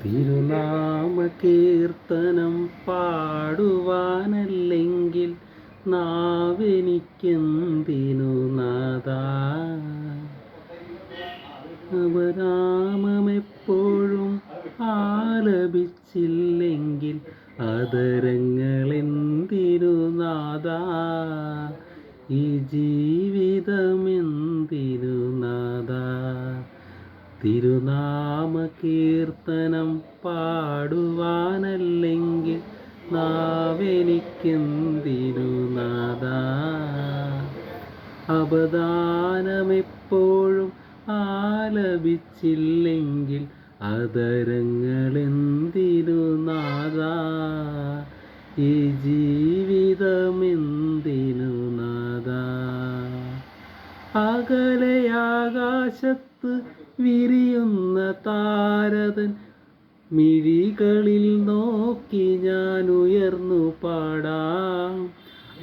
തിരുനാമ കീർത്തനം പാടുവാനല്ലെങ്കിൽ നാവെനിക്കെന്തിനു നാഥാ. നവനാമമെപ്പോഴും ആലപിച്ചില്ലെങ്കിൽ അതരങ്ങളെന്തിനു നാഥാ. ഈ ജീവിതമെന്തിനു നാഥാ. തിരുനാമ കീർത്തനം പാടുവാനല്ലെങ്കിൽ നാവെനിക്കെന്തിനു നാഥാ. അപദാനമെപ്പോഴും ആലപിച്ചില്ലെങ്കിൽ അതരങ്ങളെന്തിനു നാഥാ. ഈ ജീവിതമെന്തിനു നാഥാ. അകലെയാകാശത്ത് വിരിയുന്ന താരതൻ മിഴികളിൽ നോക്കി ഞാൻ ഉയർന്നു പാടാം.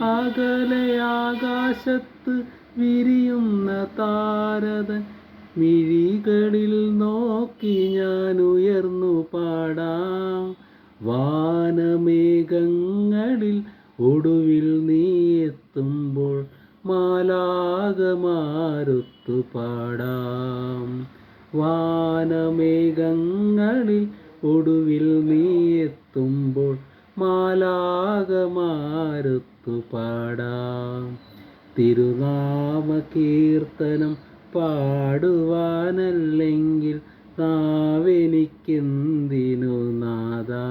അകലെയാകാശത്ത് വിരിയുന്ന താരതൻ മിഴികളിൽ നോക്കി ഞാൻ ഉയർന്നു പാടാം. വാനമേഘങ്ങളിൽ ഒടുവിൽ നീ എത്തുമ്പോൾ മാലാഖമാരൊത്തു പാടാം. വാനമേഘങ്ങളിൽ ഒടുവിൽ നീ എത്തുമ്പോൾ മാലാഖമാരൊത്തു പാടാം. തിരുനാമ കീർത്തനം പാടുവാനല്ലെങ്കിൽ നാവെനിക്കെന്തിനു നാഥാ.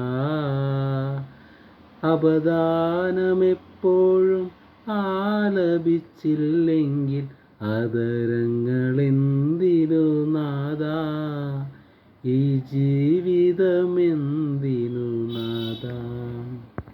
അപദാനമെപ്പോഴും ആലപിച്ചില്ലെങ്കിൽ അതരങ്ങളെന്തിനു നാഥാ. ഈ ജീവിതം